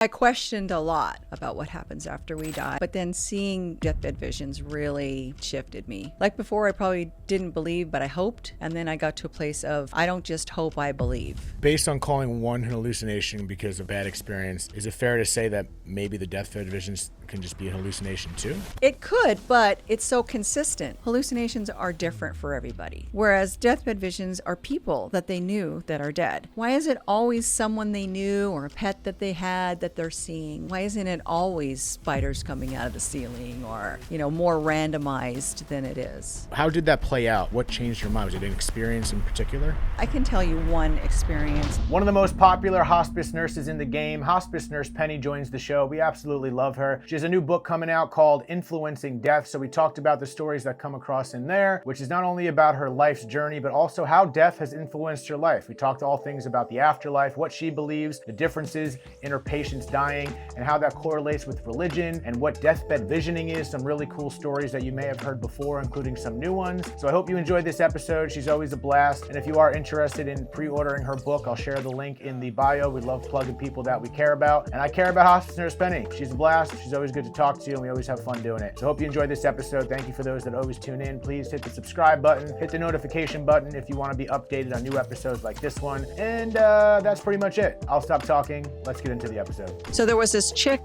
I questioned a lot about what happens after we die, but then seeing deathbed visions really shifted me. Like before, I probably didn't believe, but I hoped. And then I got to a place of, I don't just hope, I believe. Based on calling one an hallucination because of bad experience, is it fair to say that maybe the deathbed visions can just be a hallucination too? It could, but it's so consistent. Hallucinations are different for everybody, whereas deathbed visions are people that they knew that are dead. Why is it always someone they knew or a pet that they had that they're seeing? Why isn't it always spiders coming out of the ceiling or, more randomized than it is? How did that play out? What changed your mind? Was it an experience in particular? I can tell you one experience. One of the most popular hospice nurses in the game, hospice nurse Penny, joins the show. We absolutely love her. She has a new book coming out called Influencing Death. So we talked about the stories that come across in there, which is not only about her life's journey, but also how death has influenced her life. We talked all things about the afterlife, what she believes, the differences in her patients dying, and how that correlates with religion, and what deathbed visioning is. Some really cool stories that you may have heard before, including some new ones. So I hope you enjoyed this episode. She's always a blast. And if you are interested in pre-ordering her book, I'll share the link in the bio. We love plugging people that we care about. And I care about hospice nurse Penny. She's a blast. She's always good to talk to, and we always have fun doing it. So hope you enjoyed this episode. Thank you for those that always tune in. Please hit the subscribe button, hit the notification button if you want to be updated on new episodes like this one. And that's pretty much it. I'll stop talking. Let's get into the episode. So there was this chick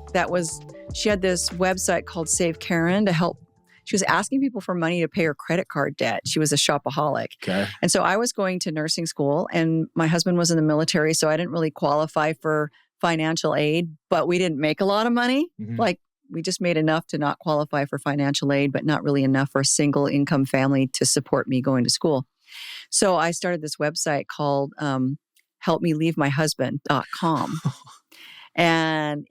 she had this website called Save Karen to help. She was asking people for money to pay her credit card debt. She was a shopaholic. Okay. And so I was going to nursing school, and my husband was in the military, so I didn't really qualify for financial aid, but we didn't make a lot of money. Mhm. Like, we just made enough to not qualify for financial aid, but not really enough for a single income family to support me going to school. So I started this website called helpmeleavemyhusband.com. And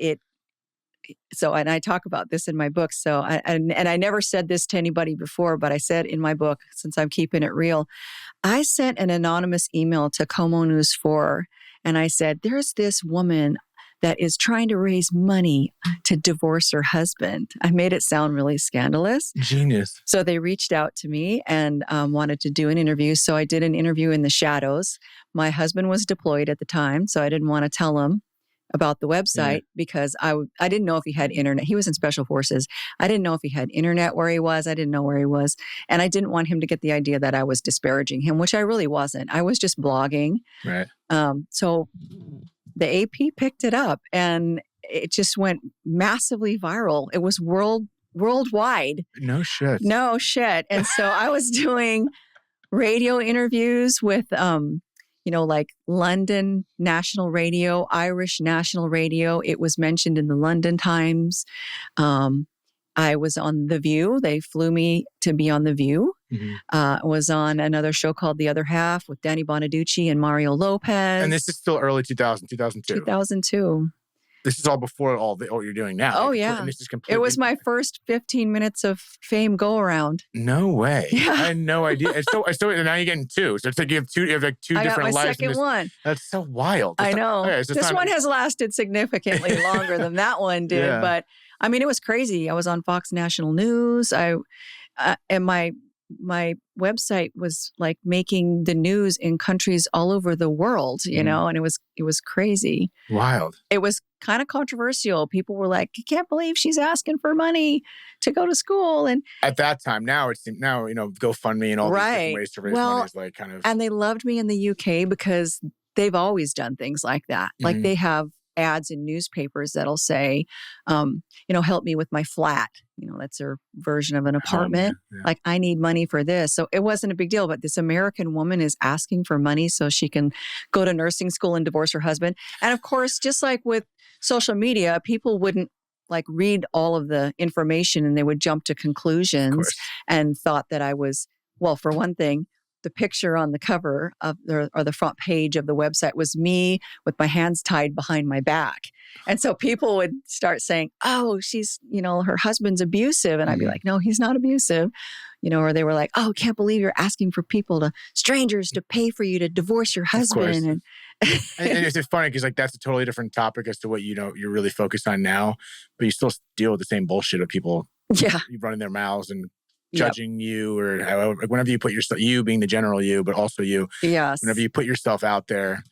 and I talk about this in my book. So, I never said this to anybody before, but I said in my book, since I'm keeping it real, I sent an anonymous email to Como News 4, and I said, there's this woman that is trying to raise money to divorce her husband. I made it sound really scandalous. Genius. So they reached out to me and wanted to do an interview. So I did an interview in the shadows. My husband was deployed at the time, so I didn't want to tell him about the website because I didn't know if he had internet. He was in special forces. I didn't know if he had internet where he was. I didn't know where he was. And I didn't want him to get the idea that I was disparaging him, which I really wasn't. I was just blogging. Right. So the AP picked it up and it just went massively viral. It was worldwide. No shit. No shit. And so I was doing radio interviews with, like London National Radio, Irish National Radio. It was mentioned in the London Times. I was on The View. They flew me to be on The View. Mm-hmm. I was on another show called The Other Half with Danny Bonaducci and Mario Lopez. And this is still early 2002. 2002. This is all before all what you're doing now. Oh, Like, yeah. And this is completely... It was my first 15 minutes of fame go around. No way. Yeah. I had no idea. And so now you're getting two. So it's like you have two different I got my lives. second one. That's so wild. I know. Okay, so this one has lasted significantly longer than that one did. Yeah. But I mean, it was crazy. I was on Fox National News. And my website was like making the news in countries all over the world, and it was crazy. Wild. It was kind of controversial. People were like, I can't believe she's asking for money to go to school. And at that time, now GoFundMe and all these different ways to raise money is like kind of... And they loved me in the UK because they've always done things like that. Like they have ads in newspapers that'll say, help me with my flat. That's their version of an apartment. Yeah. Like, I need money for this. So it wasn't a big deal. But this American woman is asking for money so she can go to nursing school and divorce her husband. And of course, just like with social media, people wouldn't like read all of the information and they would jump to conclusions and thought that I was, well, for one thing, the picture on the cover of the front page of the website was me with my hands tied behind my back. And so people would start saying, oh, she's, her husband's abusive. And I'd be like, no, he's not abusive. Or they were like, oh, can't believe you're asking for strangers to pay for you to divorce your husband. And it's just funny because like that's a totally different topic as to what you're really focused on now, but you still deal with the same bullshit of people running their mouths and judging you, or however, whenever you put yourself, you being the general you, but also you. Yes. Whenever you put yourself out there,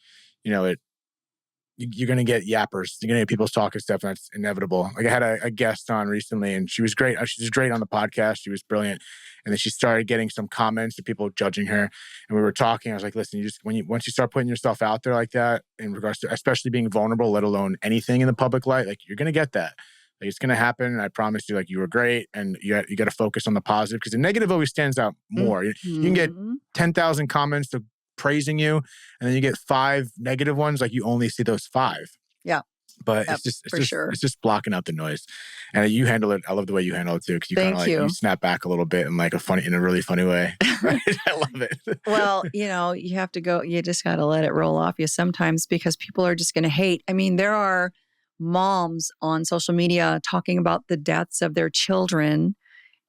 you're going to get yappers. You're going to get people talking stuff, and that's inevitable. Like I had a guest on recently, and she was great. She was great on the podcast. She was brilliant. And then she started getting some comments of people judging her. And we were talking. I was like, listen, once you start putting yourself out there like that, in regards to especially being vulnerable, let alone anything in the public light, like you're going to get that. Like it's going to happen. And I promise you, like you were great. And you got to focus on the positive because the negative always stands out more. You can get 10,000 comments to praising you, and then you get 5 negative ones. Like you only see those 5. Yeah. But it's just blocking out the noise. And you handle it. I love the way you handle it too. Cause you kind of like, you snap back a little bit in a really funny way. I love it. Well, you have to go, you just got to let it roll off you sometimes because people are just going to hate. I mean, there are moms on social media talking about the deaths of their children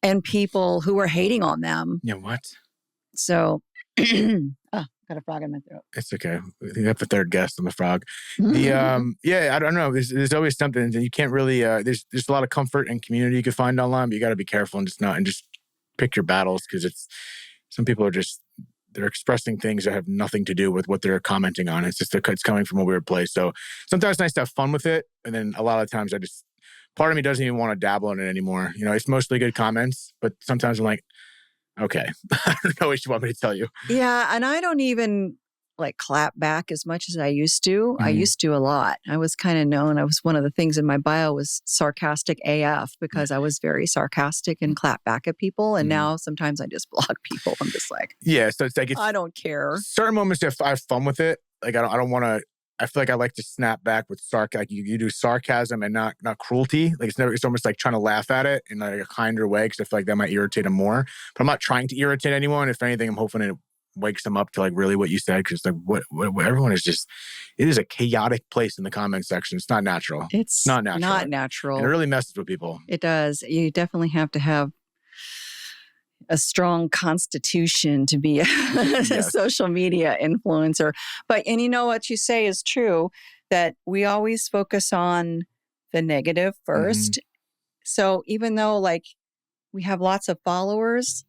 and people who are hating on them. Yeah. What? So, got a frog in my throat. It's okay. We have the third guest on the frog. I don't know. There's always something that you can't really. There's a lot of comfort and community you can find online, but you got to be careful and just pick your battles because some people are they're expressing things that have nothing to do with what they're commenting on. It's coming from a weird place. So sometimes it's nice to have fun with it, and then a lot of times part of me doesn't even want to dabble in it anymore. It's mostly good comments, but sometimes I'm like, okay, I don't know what you want me to tell you. Yeah, and I don't even clap back as much as I used to. I used to a lot. I was kind of known. I was one of the things in my bio was sarcastic AF because I was very sarcastic and clap back at people. And now sometimes I just block people. I'm just like, yeah. So it's like I don't care. Certain moments I have fun with it. Like I don't want to. I feel like I like to snap back with like you do sarcasm and not cruelty. Like it's almost like trying to laugh at it in like a kinder way because I feel like that might irritate them more. But I'm not trying to irritate anyone. If anything, I'm hoping it wakes them up to like really what you said because like what everyone is it is a chaotic place in the comment section. It's not natural. It's not natural. Not natural. And it really messes with people. It does. You definitely have to have a strong constitution to be a social media influencer. And what you say is true, that we always focus on the negative first. So even though we have lots of followers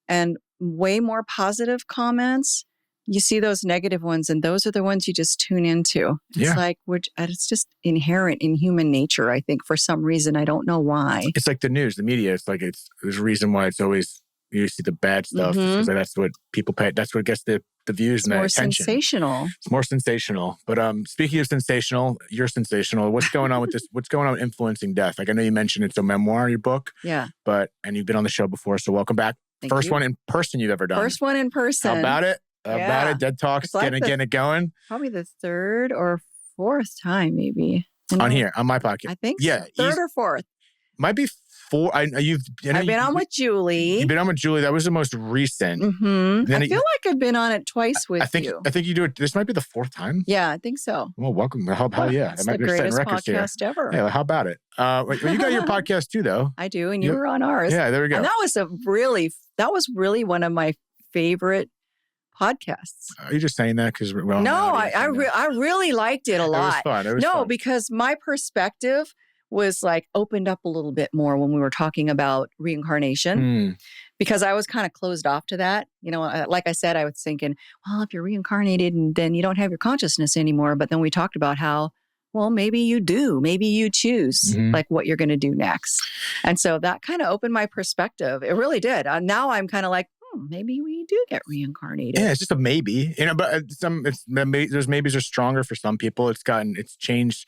and way more positive comments, you see those negative ones and those are the ones you just tune into. It's it's just inherent in human nature, I think, for some reason. I don't know why. It's like the news, the media. It's like there's a reason why it's always you see the bad stuff because that's what people pay. That's what gets the views and the attention. Sensational. It's more sensational. But speaking of sensational, you're sensational. What's going on with this? What's going on with influencing death? Like I know you mentioned it's a memoir, your book. Yeah. And you've been on the show before, so welcome back. First one in person you've ever done. First one in person. How about it? Dead Talks, getting it going. Probably the 3rd or 4th time, maybe. On here, on my podcast. I think so. 3rd or 4th. Might be 4. I've been on with Julie. You've been on with Julie. That was the most recent. I feel like I've been on it twice with you. I think you do it. This might be the 4th time. Yeah, I think so. Well, welcome. Hell yeah. It's the greatest podcast ever. Yeah, how about it? Well, you got your podcast too, though. I do, and you were on ours. Yeah, there we go. And that was really one of my favorite podcasts. Are you just saying that because we're No, I really liked it a lot. It was fun. Because my perspective was opened up a little bit more when we were talking about reincarnation because I was kind of closed off to that. Like I said, I was thinking, well, if you're reincarnated and then you don't have your consciousness anymore. But then we talked about how, well, maybe you do. Maybe you choose what you're going to do next. And so that kind of opened my perspective. It really did. Now I'm kind of like, maybe we do get reincarnated. Yeah, it's just a maybe. But those maybes are stronger for some people. It's changed.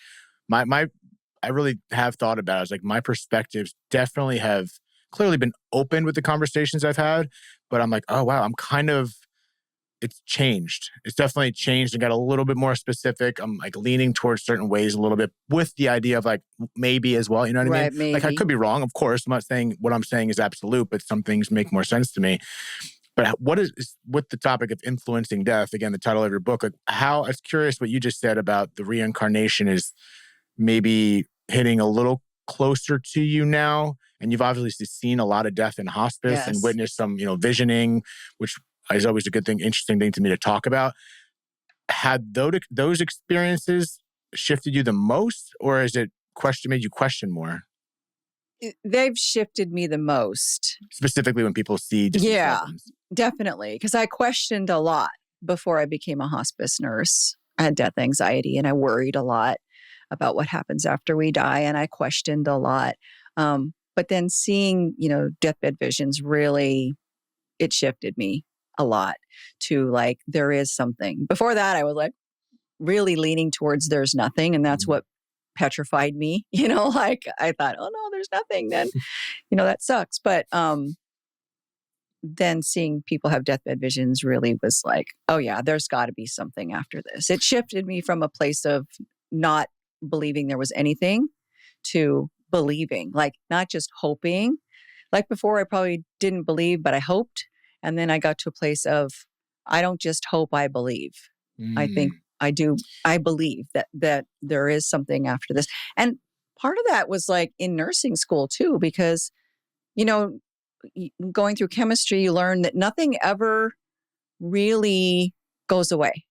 I really have thought about it. It's like my perspectives definitely have clearly been open with the conversations I've had, but I'm like, oh wow, it's changed. It's definitely changed and got a little bit more specific. I'm leaning towards certain ways a little bit with the idea of maybe as well. You know what I mean? Maybe. I could be wrong. Of course, I'm not saying what I'm saying is absolute, but some things make more sense to me. But with the topic of influencing death, again, the title of your book, I was curious what you just said about the reincarnation is maybe hitting a little closer to you now. And you've obviously seen a lot of death in hospice and witnessed some, visioning, which is always a good thing, interesting thing to me to talk about. Had those experiences shifted you the most, or is it made you question more? They've shifted me the most. Specifically when people see definitely. Because I questioned a lot before I became a hospice nurse. I had death anxiety and I worried a lot about what happens after we die. And I questioned a lot. But then seeing, deathbed visions really, it shifted me a lot to like, there is something. Before that, I was like really leaning towards there's nothing. And that's what petrified me, like I thought, oh no, there's nothing. Then, that sucks. But then seeing people have deathbed visions really was like, oh yeah, there's got to be something after this. It shifted me from a place of not believing there was anything to believing, like not just hoping. Like before, I probably didn't believe, but I hoped. And then I got to a place of, I don't just hope, I believe. I think I do. I believe that there is something after this. And part of that was like in nursing school too, because, going through chemistry, you learn that nothing ever really goes away.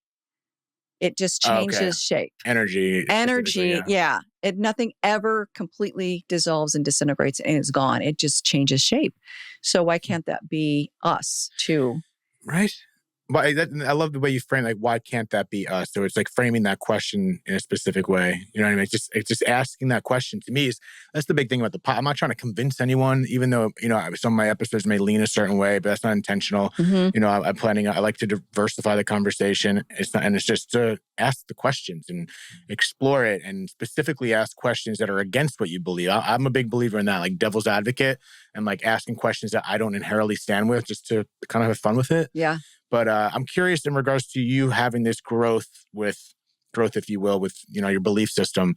It just changes shape. Energy, yeah. Nothing ever completely dissolves and disintegrates and is gone. It just changes shape. So why can't that be us too? Right. But I love the way you frame like, why can't that be us? So it's like framing that question in a specific way. You know what I mean? It's just asking that question to me that's the big thing about the pod. I'm not trying to convince anyone, even though, some of my episodes may lean a certain way, but that's not intentional. Mm-hmm. I like to diversify the conversation. It's just to ask the questions and explore it and specifically ask questions that are against what you believe. I'm a big believer in that, like devil's advocate and like asking questions that I don't inherently stand with just to kind of have fun with it. Yeah. But I'm curious in regards to you having this growth, if you will, with your belief system.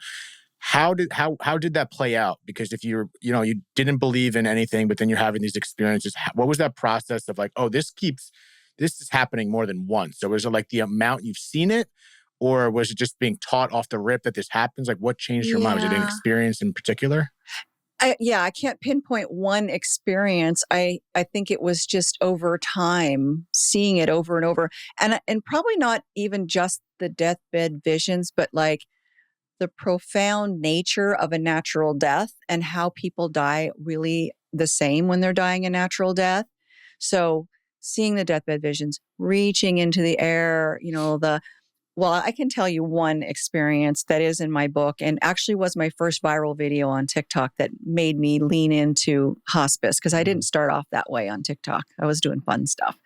How did that play out? Because if you didn't believe in anything, but then you're having these experiences, what was that process of like, oh, this is happening more than once? So was it like the amount you've seen it, or was it just being taught off the rip that this happens? Like, what changed your mind? Was it an experience in particular? I can't pinpoint one experience. I think it was just over time, seeing it over and over. And probably not even just the deathbed visions, but like the profound nature of a natural death and how people die really the same when they're dying a natural death. So seeing the deathbed visions, reaching into the air, well, I can tell you one experience that is in my book and actually was my first viral video on TikTok that made me lean into hospice because I didn't start off that way on TikTok. I was doing fun stuff.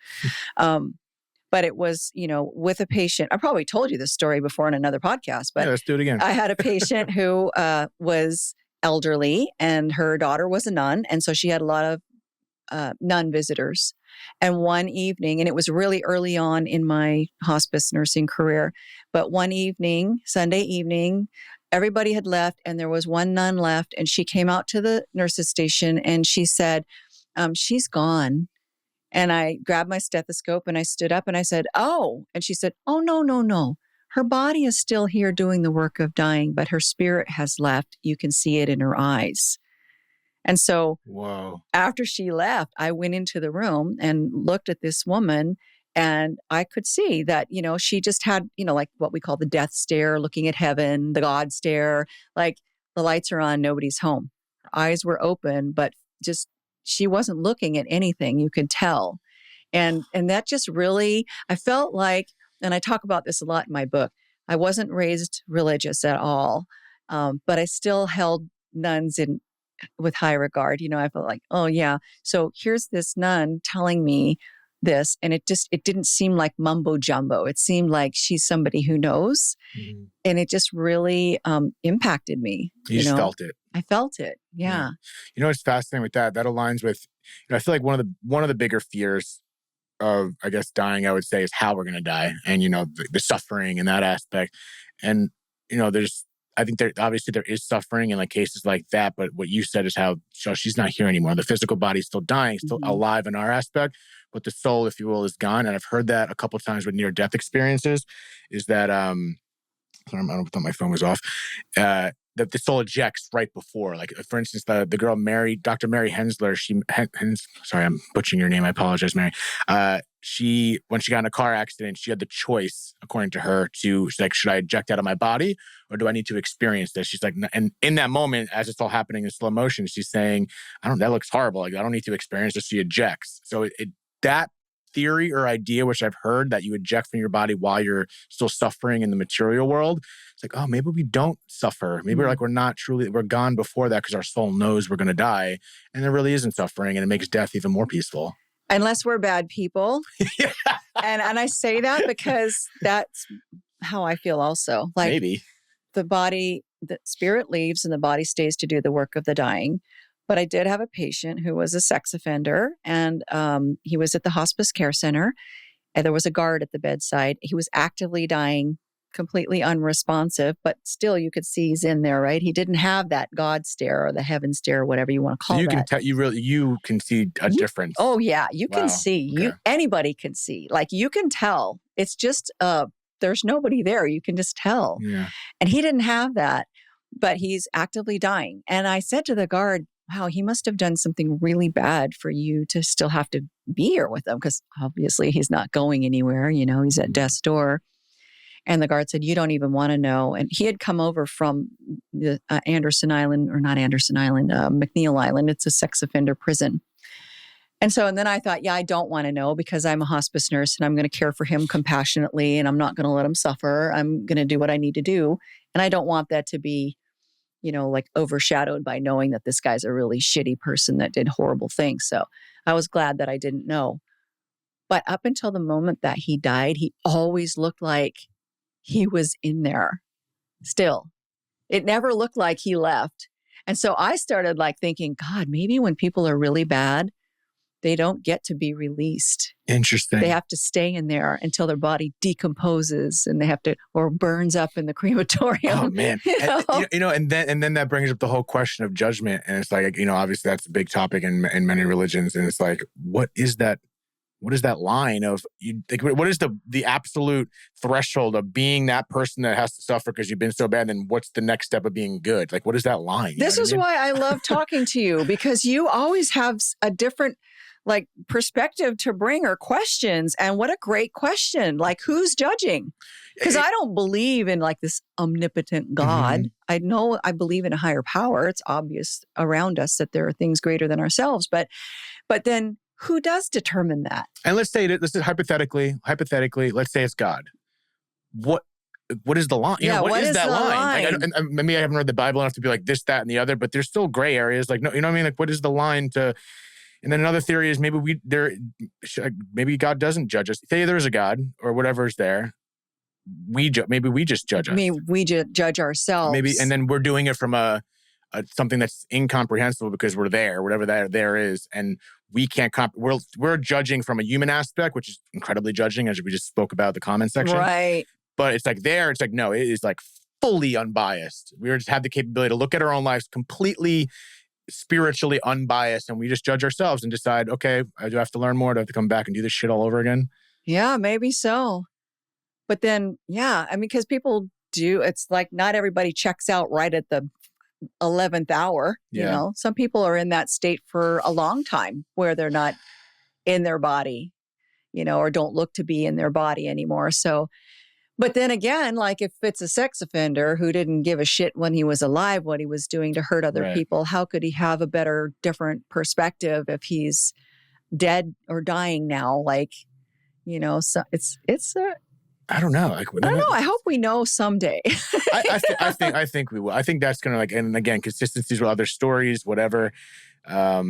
But it was, with a patient. I probably told you this story before in another podcast, but yeah, let's do it again. I had a patient who was elderly and her daughter was a nun. And so she had a lot of nun visitors. And one evening, and it was really early on in my hospice nursing career, but one evening, Sunday evening, everybody had left and there was one nun left and she came out to the nurses station and she said, she's gone. And I grabbed my stethoscope and I stood up and I said, oh, and she said, oh, no. Her body is still here doing the work of dying, but her spirit has left. You can see it in her eyes. And so after she left, I went into the room and looked at this woman and I could see that, she just had, like what we call the death stare, looking at heaven, the God stare, like the lights are on, nobody's home. Her eyes were open, but just, she wasn't looking at anything, you could tell. And that just really, I felt like, and I talk about this a lot in my book, I wasn't raised religious at all, but I still held nuns with high regard. I felt like, oh yeah. So here's this nun telling me this, and it didn't seem like mumbo jumbo. It seemed like she's somebody who knows. Mm-hmm. And it just really impacted me. You just felt it. I felt it. Yeah. What's fascinating with that aligns with, I feel like one of the bigger fears of, I guess, dying, I would say, is how we're going to die and, the suffering and that aspect. And, I think there is suffering in like cases like that, but what you said is how she's not here anymore. The physical body is still dying, still alive in our aspect, but the soul, if you will, is gone. And I've heard that a couple of times with near-death experiences, is that, sorry, I thought my phone was off, that the soul ejects right before. Like, for instance, the girl Dr. Mary Hensler, sorry, I'm butchering your name. I apologize, Mary. When she got in a car accident, she had the choice, according to her, she's like, should I eject out of my body or do I need to experience this? She's like, and in that moment, as it's all happening in slow motion, she's saying, that looks horrible. Like, I don't need to experience this. She ejects. So that theory or idea, which I've heard, that you eject from your body while you're still suffering in the material world. It's like, oh, maybe we don't suffer. Maybe we're gone before that because our soul knows we're going to die. And there really isn't suffering, and it makes death even more peaceful. Unless we're bad people. Yeah. And I say that because that's how I feel also. Like maybe. The spirit leaves and the body stays to do the work of the dying. But I did have a patient who was a sex offender, and he was at the hospice care center, and there was a guard at the bedside. He was actively dying, completely unresponsive, but still you could see he's in there, right? He didn't have that God stare or the heaven stare, or whatever you want to call you that. You can see a difference. Oh yeah, you can see. Okay. Anybody can see. Like you can tell. It's just there's nobody there. You can just tell. Yeah. And he didn't have that, but he's actively dying. And I said to the guard, wow, he must have done something really bad for you to still have to be here with him, because obviously he's not going anywhere. He's at death's door. And the guard said, you don't even want to know. And he had come over from the McNeil Island. It's a sex offender prison. And then I thought, yeah, I don't want to know, because I'm a hospice nurse and I'm going to care for him compassionately, and I'm not going to let him suffer. I'm going to do what I need to do. And I don't want that to be, like overshadowed by knowing that this guy's a really shitty person that did horrible things. So I was glad that I didn't know. But up until the moment that he died, he always looked like he was in there still. It never looked like he left. And so I started thinking, God, maybe when people are really bad, they don't get to be released. Interesting. They have to stay in there until their body decomposes, and they have to, or burns up in the crematorium. Oh man. And then that brings up the whole question of judgment. And it's like, obviously that's a big topic in many religions. And it's like, what is that line of what is the absolute threshold of being that person that has to suffer because you've been so bad? And what's the next step of being good? Like, what is that line? This is why I love talking to you, because you always have a different perspective to bring, or questions. And what a great question. Who's judging? Because I don't believe in this omnipotent God. Mm-hmm. I believe in a higher power. It's obvious around us that there are things greater than ourselves. But then who does determine that? And let's say hypothetically, let's say it's God. What is the line? What is that line? Maybe I haven't read the Bible enough to be like this, that, and the other, but there's still gray areas. No, you know what I mean? What is the line to? And then another theory is maybe God doesn't judge us. Say there's a God or whatever is there. Maybe we just judge us. We judge ourselves. Maybe, and then we're doing it from a something that's incomprehensible because we're there, whatever that there is, and we can't. We're judging from a human aspect, which is incredibly judging, as we just spoke about the comment section. Right. But it's no, it is fully unbiased. We just have the capability to look at our own lives completely spiritually unbiased, and we just judge ourselves and decide, okay, I do have to learn more. Do I have to come back and do this shit all over again? Yeah, maybe so. But then, because people do, it's not everybody checks out right at the 11th hour. Yeah. Some people are in that state for a long time where they're not in their body, or don't look to be in their body anymore. So, but then again, if it's a sex offender who didn't give a shit when he was alive, what he was doing to hurt other people, how could he have a better, different perspective if he's dead or dying now? So it's I don't know. I don't know. I hope we know someday. I think we will. I think that's going to and again, consistencies with other stories, whatever. I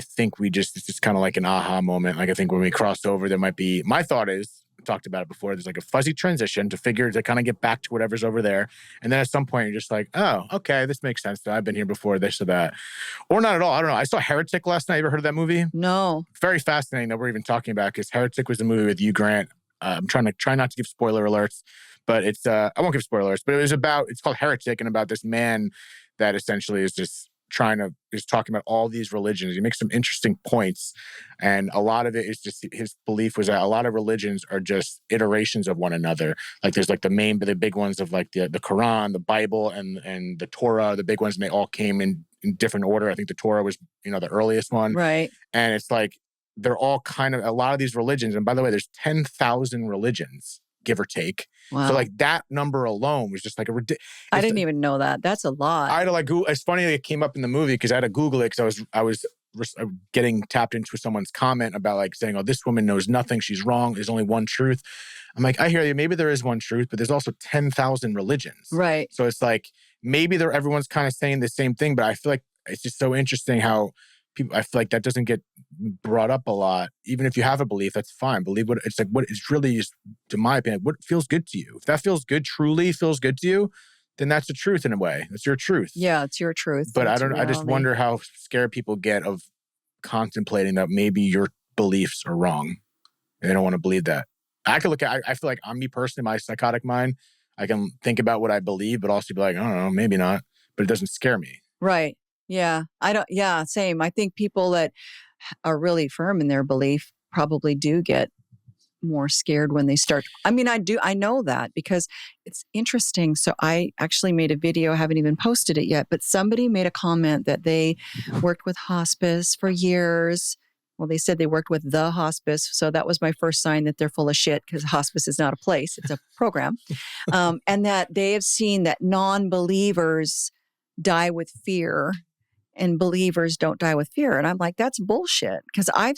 think it's just kind of like an aha moment. I think when we cross over, there might be, my thought is, talked about it before, there's a fuzzy transition to kind of get back to whatever's over there. And then at some point you're just oh, okay, this makes sense. I've been here before, this or that. Or not at all. I don't know. I saw Heretic last night. You ever heard of that movie? No. Very fascinating that we're even talking about, because Heretic was a movie with Hugh Grant. I'm trying not to give spoiler alerts, but it's, I won't give spoiler alerts, but it's called Heretic, and about this man that essentially is just is talking about all these religions. He makes some interesting points, and a lot of it is just his belief was that a lot of religions are just iterations of one another. There's the big ones of the Quran, the Bible, and the Torah, the big ones, and they all came in different order. I think the Torah was the earliest one, right? And it's they're all kind of, a lot of these religions, and by the way, there's 10,000 religions, give or take. Wow. So that number alone was just ridiculous. I didn't even know that. That's a lot. I had to Google. It's funny that it came up in the movie because I had to Google it, because I was getting tapped into someone's comment about like saying, oh, this woman knows nothing. She's wrong. There's only one truth. I'm like, I hear you. Maybe there is one truth, but there's also 10,000 religions. Right. So it's like, maybe everyone's kind of saying the same thing, but I feel like it's just so interesting how I feel like that doesn't get brought up a lot. Even if you have a belief, that's fine. Believe what it's like. What it's really is, to my opinion, what feels good to you. If that feels good, truly feels good to you, then that's the truth in a way. It's your truth. Yeah, it's your truth. But I just wonder how scared people get of contemplating that maybe your beliefs are wrong. And they don't want to believe that. I feel like I'm me personally, my psychotic mind, I can think about what I believe, but also be like, I don't know, maybe not. But it doesn't scare me. Right. Yeah. Same. I think people that are really firm in their belief probably do get more scared when they start. I mean, I know that because it's interesting. So I actually made a video, I haven't even posted it yet, but somebody made a comment that they worked with hospice for years. Well, they said they worked with the hospice. So that was my first sign that they're full of shit because hospice is not a place, it's a program. And that they have seen that non-believers die with fear and believers don't die with fear. And I'm like, that's bullshit. Because I've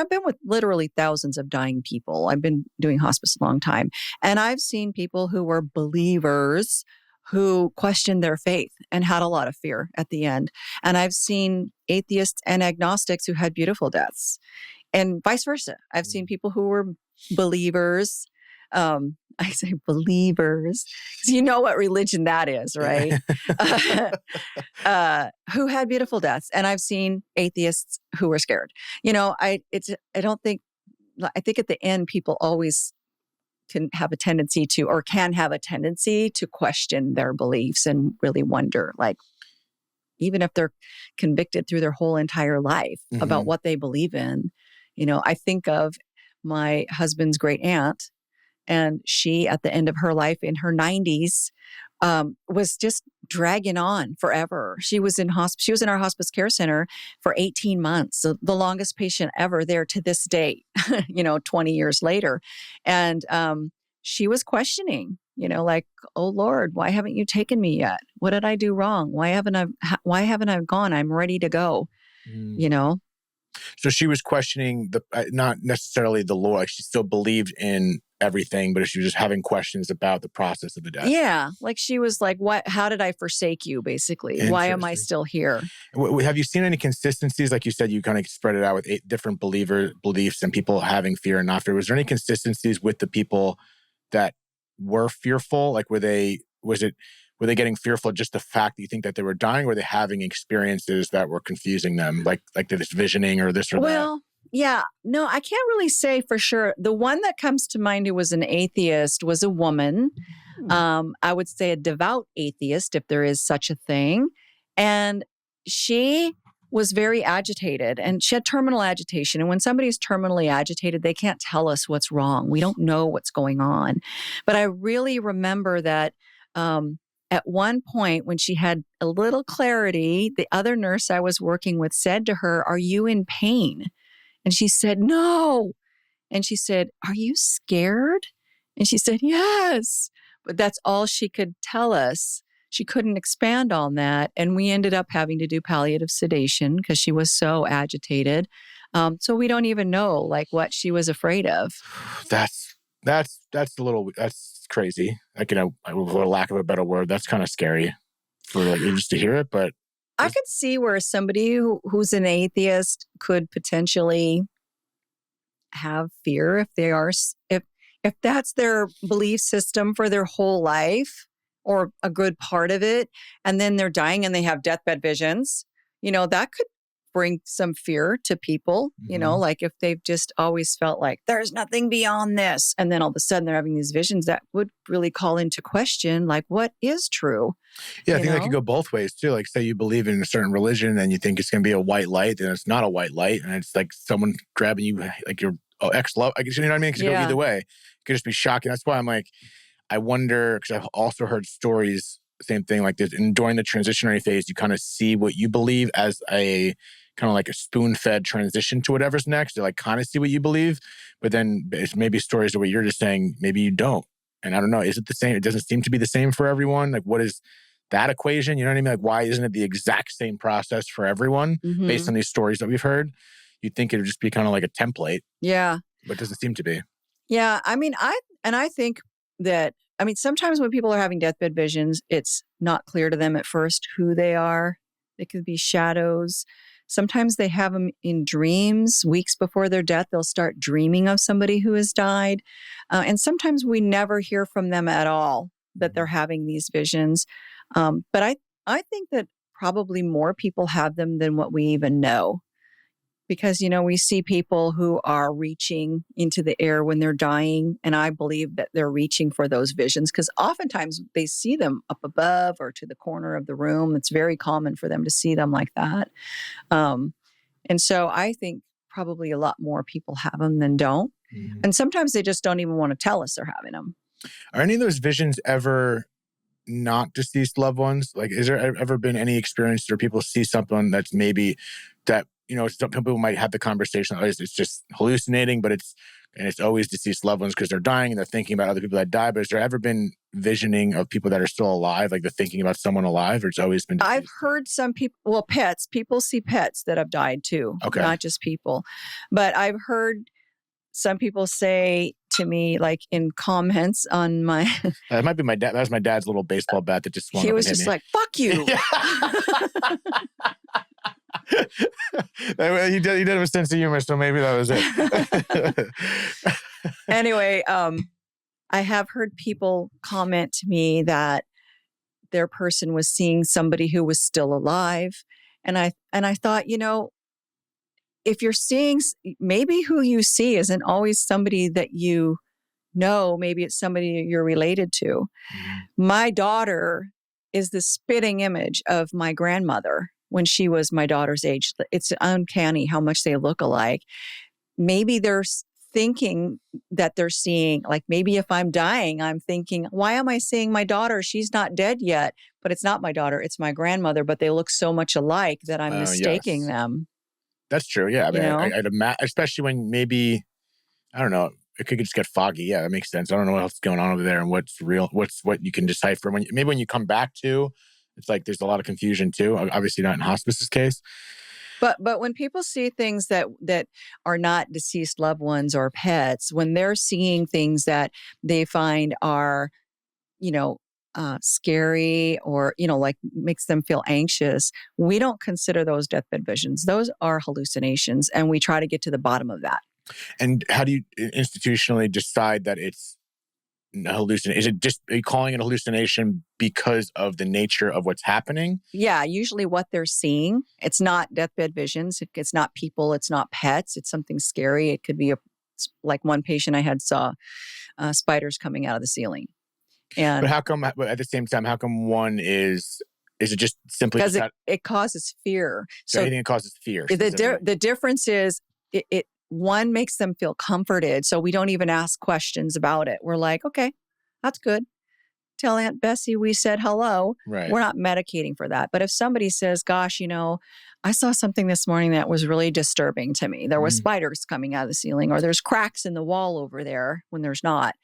been with literally thousands of dying people. I've been doing hospice a long time. And I've seen people who were believers who questioned their faith and had a lot of fear at the end. And I've seen atheists and agnostics who had beautiful deaths and vice versa. I've seen people who were believers. I say believers because you know what religion that is, right? Who had beautiful deaths. And I've seen atheists who were scared. I think at the end, people always can have a tendency to question their beliefs and really wonder, like, even if they're convicted through their whole entire life about what they believe in. I think of my husband's great aunt, and she, at the end of her life in her 90s, was just dragging on forever. She was in our hospice care center for 18 months, so the longest patient ever there to this date, 20 years later. And she was questioning, like, oh Lord, why haven't you taken me yet? What did I do wrong? Why haven't I gone? I'm ready to go, So she was questioning not necessarily the Lord. Like she still believed in everything, but she was just having questions about the process of the death. Yeah. Like she was like, how did I forsake you, basically? Why am I still here? Have you seen any consistencies? Like you said, you kind of spread it out with 8 different beliefs and people having fear and not fear. Was there any consistencies with the people that were fearful? Like were they getting fearful just the fact that you think that they were dying, or were they having experiences that were confusing them, like this visioning or this or that? Well, yeah, no, I can't really say for sure. The one that comes to mind who was an atheist was a woman. I would say a devout atheist, if there is such a thing. And she was very agitated, and she had terminal agitation. And when somebody's terminally agitated, they can't tell us what's wrong. We don't know what's going on. But I really remember that at one point when she had a little clarity, the other nurse I was working with said to her, "Are you in pain?" And she said, "No." And she said, "Are you scared?" And she said, "Yes." But that's all she could tell us. She couldn't expand on that. And we ended up having to do palliative sedation because she was so agitated. So we don't even know like what she was afraid of. That's crazy. Like, for lack of a better word, that's kind of scary for like just to hear it. But I could see where somebody who's an atheist could potentially have fear if that's their belief system for their whole life or a good part of it, and then they're dying and they have deathbed visions. That could bring some fear to people, like if they've just always felt like there's nothing beyond this. And then all of a sudden they're having these visions that would really call into question, like, what is true? Yeah, I think that could go both ways too. Like say you believe in a certain religion and you think it's going to be a white light, and it's not a white light. And it's like someone grabbing you, like your ex-love. I guess, you know what I mean? Because it could go either way. It could just be shocking. That's why I'm like, I wonder, because I've also heard stories, same thing like this. And during the transitionary phase, you kind of see what you believe as a kind of like a spoon-fed transition to whatever's next. You like kind of see what you believe, but then it's maybe stories where you're just saying maybe you don't. And I don't know, is it the same? It doesn't seem to be the same for everyone. Like what is that equation. You know what I mean? Like, why isn't it the exact same process for everyone based on these stories that we've heard? You'd think it would just be kind of like a template. Yeah. But it doesn't seem to be. Yeah. I mean, I think that, sometimes when people are having deathbed visions, it's not clear to them at first who they are. They could be shadows. Sometimes they have them in dreams. Weeks before their death, they'll start dreaming of somebody who has died. And sometimes we never hear from them at all that they're having these visions. But I think that probably more people have them than what we even know. Because, we see people who are reaching into the air when they're dying. And I believe that they're reaching for those visions because oftentimes they see them up above or to the corner of the room. It's very common for them to see them like that. And so I think probably a lot more people have them than don't. Mm-hmm. And sometimes they just don't even want to tell us they're having them. Are any of those visions ever not deceased loved ones? Like, is there ever been any experience where people see something that's maybe that, some people might have the conversation, it's just hallucinating, but it's always deceased loved ones because they're dying and they're thinking about other people that died. But has there ever been visioning of people that are still alive, like they're thinking about someone alive, or it's always been deceased? I've heard some people, pets, people see pets that have died too, not just people. But I've heard some people say to me, like in comments on my... That might be my dad. That was my dad's little baseball bat that just swung He up was and hit just me. like, fuck you. He did have a sense of humor, so maybe that was it. Anyway, I have heard people comment to me that their person was seeing somebody who was still alive. And I thought, if you're seeing, maybe who you see isn't always somebody that you know, maybe it's somebody you're related to. Mm-hmm. My daughter is the spitting image of my grandmother when she was my daughter's age. It's uncanny how much they look alike. Maybe they're thinking that they're seeing, like maybe if I'm dying, I'm thinking, why am I seeing my daughter? She's not dead yet, but it's not my daughter. It's my grandmother, but they look so much alike that I'm mistaking them. That's true. Yeah. I'd imagine, especially when maybe, I don't know, it could just get foggy. Yeah, that makes sense. I don't know what else is going on over there and what's real, what you can decipher. Maybe when you come back to, it's like there's a lot of confusion too. Obviously not in hospice's case. But when people see things that are not deceased loved ones or pets, when they're seeing things that they find are, scary or, like makes them feel anxious, we don't consider those deathbed visions. Those are hallucinations, and we try to get to the bottom of that. And how do you institutionally decide that it's a hallucination? Is it just, are you calling it a hallucination because of the nature of what's happening? Yeah, usually what they're seeing. It's not deathbed visions. It's not people. It's not pets. It's something scary. It could be like one patient I had saw spiders coming out of the ceiling. And but how come? But at the same time, how come one is it just simply because it causes fear? So anything that causes fear. The difference is it one makes them feel comforted, so we don't even ask questions about it. We're like, okay, that's good. Tell Aunt Bessie we said hello. Right. We're not medicating for that. But if somebody says, gosh, I saw something this morning that was really disturbing to me. There was spiders coming out of the ceiling, or there's cracks in the wall over there when there's not.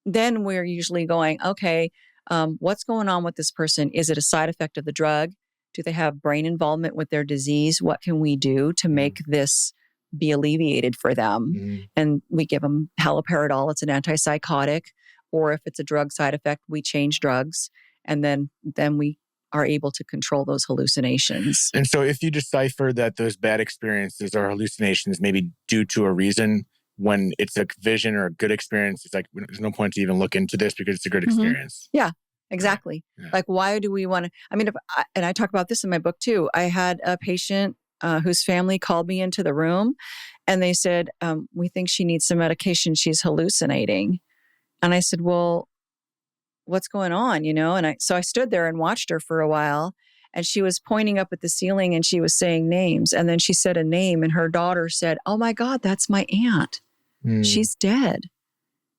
Then we're usually going, okay, what's going on with this person? Is it a side effect of the drug? Do they have brain involvement with their disease? What can we do to make this be alleviated for them? And we give them haloperidol. It's an antipsychotic. Or if it's a drug side effect, we change drugs. And then we are able to control those hallucinations. And so if you decipher that those bad experiences or hallucinations may be due to a reason, when it's a vision or a good experience, it's like, there's no point to even look into this because it's a good experience. Yeah, exactly. Yeah. Like, why do we want to, and I talk about this in my book too. I had a patient whose family called me into the room and they said, we think she needs some medication. She's hallucinating. And I said, well, what's going on? And so I stood there and watched her for a while, and she was pointing up at the ceiling and she was saying names. And then she said a name and her daughter said, oh my God, that's my aunt. She's dead.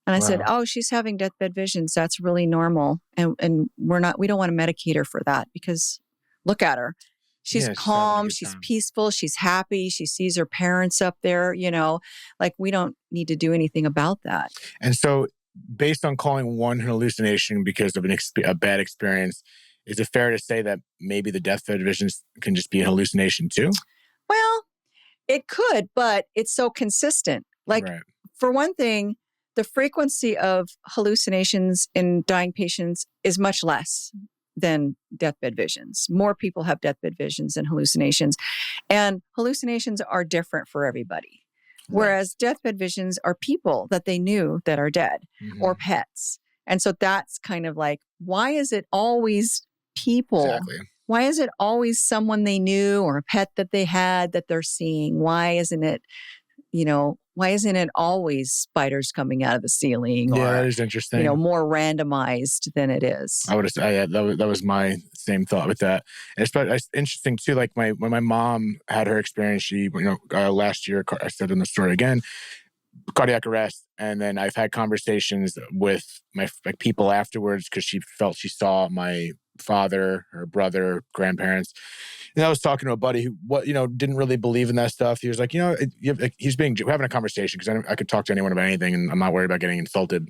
And I said, oh, she's having deathbed visions. That's really normal. And we don't want to medicate her for that because look at her. She's calm. She's peaceful. She's happy. She sees her parents up there, like we don't need to do anything about that. And so based on calling one hallucination because of a bad experience, is it fair to say that maybe the deathbed visions can just be a hallucination too? Well, it could, but it's so consistent. Like, Right. for one thing, the frequency of hallucinations in dying patients is much less than deathbed visions. More people have deathbed visions than hallucinations. And hallucinations are different for everybody. Right. Whereas deathbed visions are people that they knew that are dead or pets. And so that's kind of like, why is it always people? Exactly. Why is it always someone they knew or a pet that they had that they're seeing? Why isn't it, why isn't it always spiders coming out of the ceiling Yeah, that or, is interesting. more randomized than it is? I would have said that was my same thought with that. And it's interesting too. Like when my mom had her experience, she last year, I said in the story again, cardiac arrest, and then I've had conversations with my people afterwards because she felt she saw my father, her brother, grandparents. And I was talking to a buddy who didn't really believe in that we're having a conversation because I could talk to anyone about anything, and I'm not worried about getting insulted.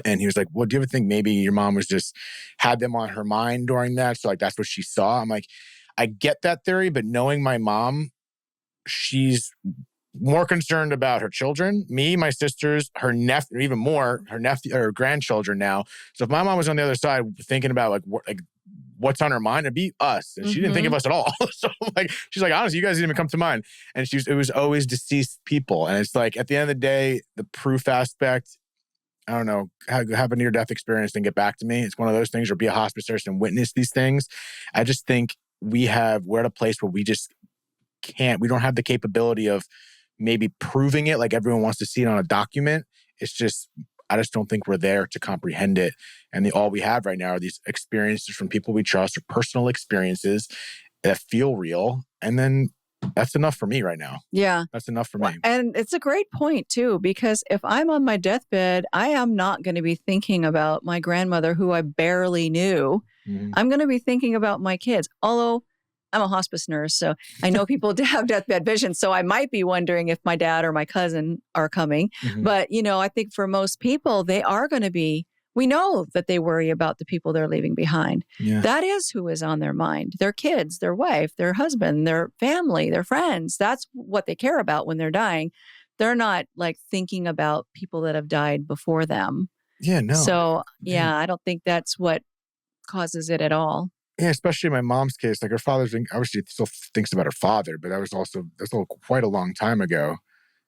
And he was like, well, do you ever think maybe your mom was just had them on her mind during that? So like, that's what she saw. I'm like, I get that theory, but knowing my mom, she's more concerned about her children, me, my sisters, her nephew, even more, her nephew or grandchildren now. So if my mom was on the other side thinking about what's on her mind, it'd be us. And she didn't think of us at all. So she's like, honestly, you guys didn't even come to mind. And it was always deceased people. And it's like, at the end of the day, the proof aspect, I don't know, have a near-death experience and get back to me. It's one of those things, or be a hospice nurse and witness these things. I just think we're at a place where we just we don't have the capability of maybe proving it like everyone wants to see it on a document. It's just, I just don't think we're there to comprehend it. And all we have right now are these experiences from people we trust or personal experiences that feel real. And then that's enough for me right now. Yeah. That's enough for me. And it's a great point too, because if I'm on my deathbed, I am not going to be thinking about my grandmother who I barely knew. Mm-hmm. I'm going to be thinking about my kids. Although I'm a hospice nurse, so I know people have deathbed visions. So I might be wondering if my dad or my cousin are coming. Mm-hmm. But, I think for most people, they are going to be, we know that they worry about the people they're leaving behind. Yeah. That is who is on their mind. Their kids, their wife, their husband, their family, their friends. That's what they care about when they're dying. They're not like thinking about people that have died before them. Yeah, no. So, yeah, I don't think that's what causes it at all. Yeah, especially in my mom's case, like her father's obviously still thinks about her father, but that's quite a long time ago.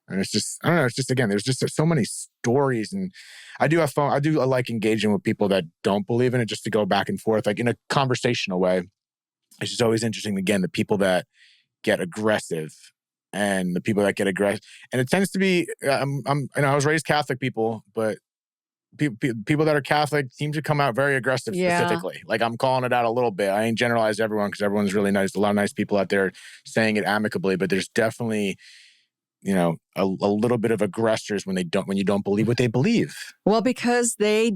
And it's just, I don't know, it's just, again, there's just so many stories. And I like engaging with people that don't believe in it, just to go back and forth, like in a conversational way. It's just always interesting, again, the people that get aggressive and the people that get aggressive. And it tends to be, I was raised Catholic people, but people that are Catholic seem to come out very aggressive specifically. Like, I'm calling it out a little bit. I ain't generalize everyone because everyone's really nice. A lot of nice people out there saying it amicably, but there's definitely, a little bit of aggressors when you don't believe what they believe. Well, because they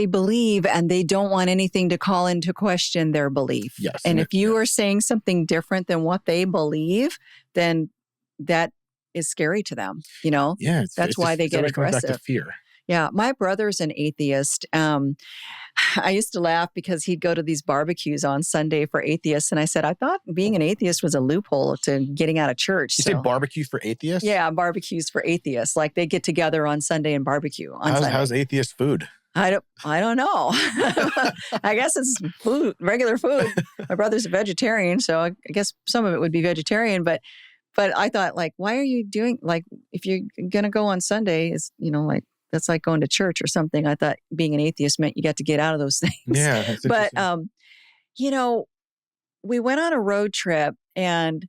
believe and they don't want anything to call into question their belief. Yes. And if you are saying something different than what they believe, then that is scary to them. Yeah. That's why they get aggressive. Back to fear. Yeah. My brother's an atheist. I used to laugh because he'd go to these barbecues on Sunday for atheists. And I said, I thought being an atheist was a loophole to getting out of church. You say barbecues for atheists? Yeah, barbecues for atheists. Like they get together on Sunday and barbecue on Sunday. How's atheist food? I don't know. I guess it's food, regular food. My brother's a vegetarian, so I guess some of it would be vegetarian. But I thought, like, why are you doing, like, if you're going to go on Sunday, is, like, that's like going to church or something. I thought being an atheist meant you got to get out of those things. Yeah. But, we went on a road trip, and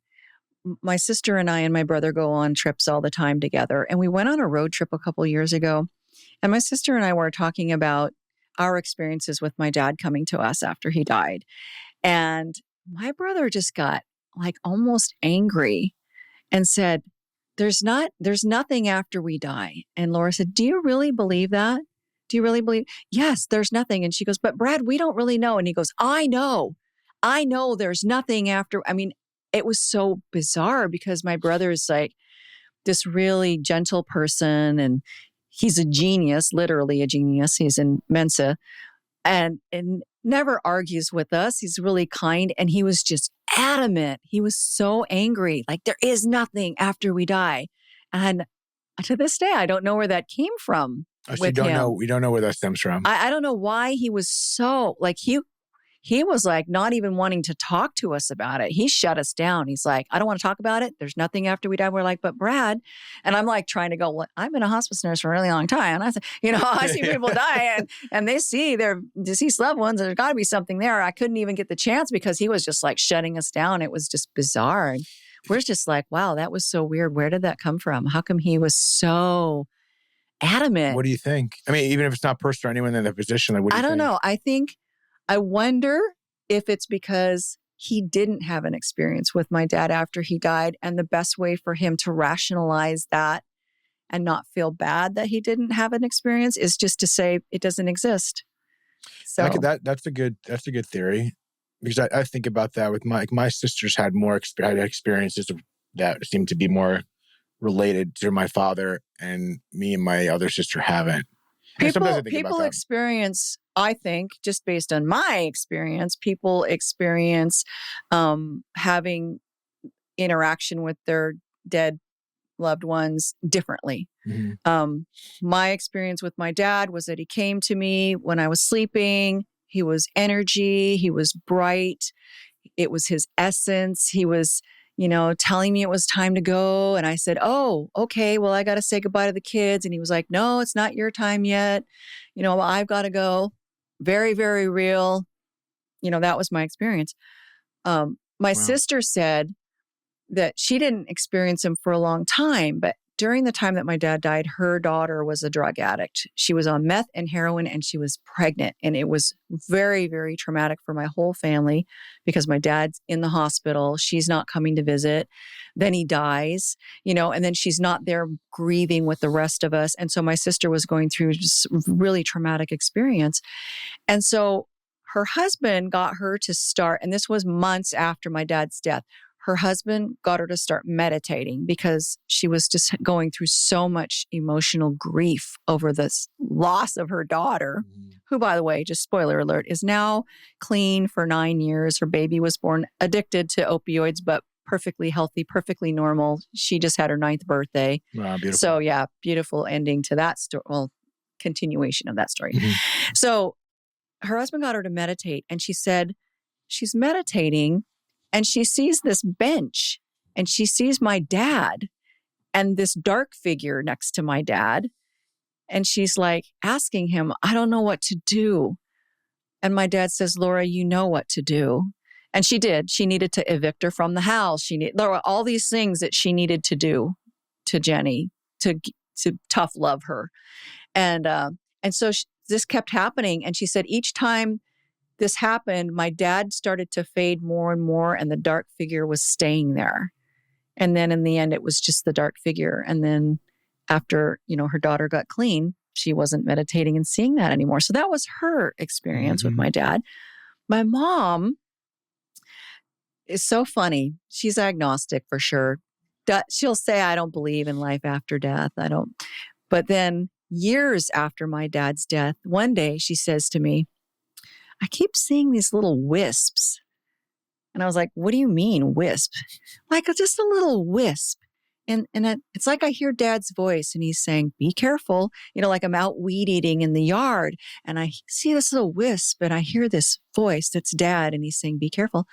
my sister and I and my brother go on trips all the time together. And we went on a road trip a couple of years ago. And my sister and I were talking about our experiences with my dad coming to us after he died. And my brother just got like almost angry and said, there's nothing after we die. And Laura said, do you really believe that? Do you really believe? Yes, there's nothing. And she goes, but Brad, we don't really know. And he goes, I know there's nothing after. I mean, it was so bizarre because my brother is like this really gentle person, and he's a genius, literally a genius. He's in Mensa. And never argues with us. He's really kind. And he was just adamant. He was so angry. Like, there is nothing after we die. And to this day, I don't know where that came from. Oh, so we don't know where that stems from. I don't know why he was so, like, he was like not even wanting to talk to us about it. He shut us down. He's like, I don't want to talk about it. There's nothing after we die. We're like, but Brad, and I'm like trying to go, well, I've been a hospice nurse for a really long time. And I said, I see people die and they see their deceased loved ones. And there's got to be something there. I couldn't even get the chance because he was just like shutting us down. It was just bizarre. And we're just like, wow, that was so weird. Where did that come from? How come he was so adamant? What do you think? I mean, even if it's not personal or anyone in that position, like, what do you think? I don't know. I wonder if it's because he didn't have an experience with my dad after he died. And the best way for him to rationalize that and not feel bad that he didn't have an experience is just to say it doesn't exist. So that's a good theory. Because I think about that with my sisters had more experiences that seemed to be more related to my father, and me and my other sister haven't. People experience, I think, just based on my experience, people experience having interaction with their dead loved ones differently. Mm-hmm. My experience with my dad was that he came to me when I was sleeping. He was energy. He was bright. It was his essence. He was, telling me it was time to go. And I said, oh, okay, well, I got to say goodbye to the kids. And he was like, no, it's not your time yet. I've got to go. Very, very real. That was my experience. My sister said that she didn't experience him for a long time, but during the time that my dad died, her daughter was a drug addict. She was on meth and heroin and she was pregnant. And it was very, very traumatic for my whole family because my dad's in the hospital. She's not coming to visit. Then he dies, and then she's not there grieving with the rest of us. And so my sister was going through just really traumatic experience. And so her husband got her to start, and this was months after my dad's death. Her husband got her to start meditating because she was just going through so much emotional grief over this loss of her daughter, who, by the way, just spoiler alert, is now clean for 9 years. Her baby was born addicted to opioids, but perfectly healthy, perfectly normal. She just had her 9th birthday. Wow, beautiful. So yeah, beautiful ending to that story. Well, continuation of that story. Mm-hmm. So her husband got her to meditate, and she said she's meditating and she sees this bench and she sees my dad and this dark figure next to my dad. And she's like asking him, I don't know what to do. And my dad says, Laura, you know what to do. And she did. She needed to evict her from the house. There were all these things that she needed to do to Jenny to tough love her. And so this kept happening. And she said each time this happened, my dad started to fade more and more, and the dark figure was staying there. And then in the end, it was just the dark figure. And then after, her daughter got clean, she wasn't meditating and seeing that anymore. So that was her experience with my dad. My mom is so funny. She's agnostic for sure. She'll say, I don't believe in life after death. I don't. But then years after my dad's death, one day she says to me, I keep seeing these little wisps. And I was like, what do you mean wisp? Like just a little wisp. And it's like I hear Dad's voice and he's saying, be careful. Like I'm out weed eating in the yard and I see this little wisp and I hear this voice that's Dad and he's saying, be careful.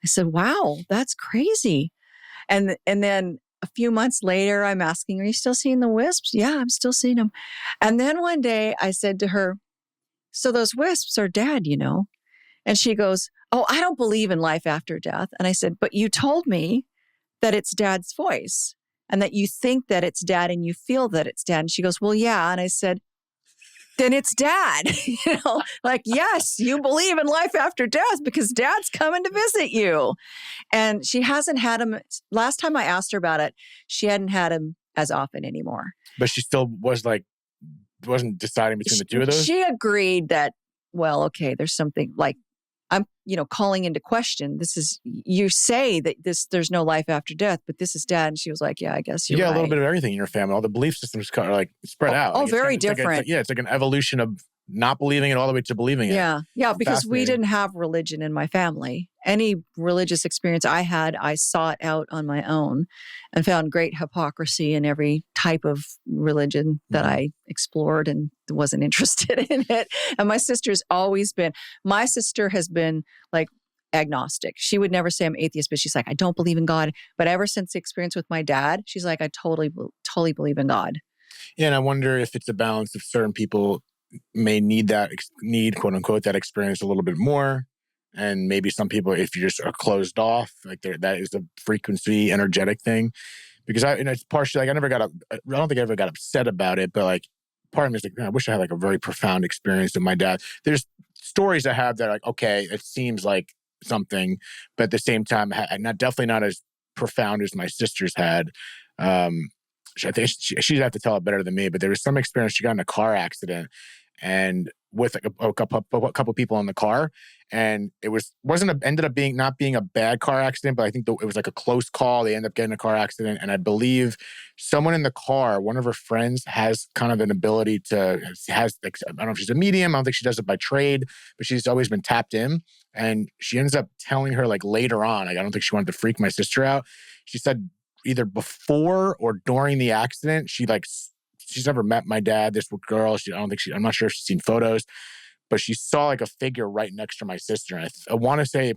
I said, wow, that's crazy. And then a few months later, I'm asking, are you still seeing the wisps? Yeah, I'm still seeing them. And then one day I said to her, so those wisps are Dad, And she goes, oh, I don't believe in life after death. And I said, but you told me that it's Dad's voice and that you think that it's Dad and you feel that it's Dad. And she goes, well, yeah. And I said, then it's Dad. Like, yes, you believe in life after death because Dad's coming to visit you. And she hasn't had him. Last time I asked her about it, she hadn't had him as often anymore. But she still wasn't deciding between the two of those? She agreed that, well, okay, there's something like, I'm, calling into question. You say that there's no life after death, but this is Dad. And she was like, yeah, I guess you're right. You got a little bit of everything in your family. All the belief systems are like spread out. Very different. It's like an evolution of not believing it all the way to believing it. Yeah, because we didn't have religion in my family. Any religious experience I had, I sought out on my own and found great hypocrisy in every type of religion that I explored and wasn't interested in it. And my sister has been like agnostic. She would never say I'm atheist, but she's like, I don't believe in God. But ever since the experience with my dad, she's like, I totally believe in God. Yeah, and I wonder if it's a balance of certain people may need quote unquote that experience a little bit more, and maybe some people, if you just are closed off, like that is a frequency energetic thing. Because it's partially like I don't think I ever got upset about it, but like part of me is like, man, I wish I had like a very profound experience with my dad. There's stories I have that are like, okay, it seems like something, but at the same time, definitely not as profound as my sister's had. I think she'd have to tell it better than me, but there was some experience. She got in a car accident and with like a couple people in the car, and it ended up not being a bad car accident, but I think it was like a close call. They ended up getting a car accident, and I believe someone in the car, one of her friends, has kind of an ability I don't know if she's a medium. I don't think she does it by trade, but she's always been tapped in, and she ends up telling her like later on. Like, I don't think she wanted to freak my sister out. She said either before or during the accident, she's never met my dad, this girl. I'm not sure if she's seen photos, but she saw like a figure right next to my sister. And I want to say,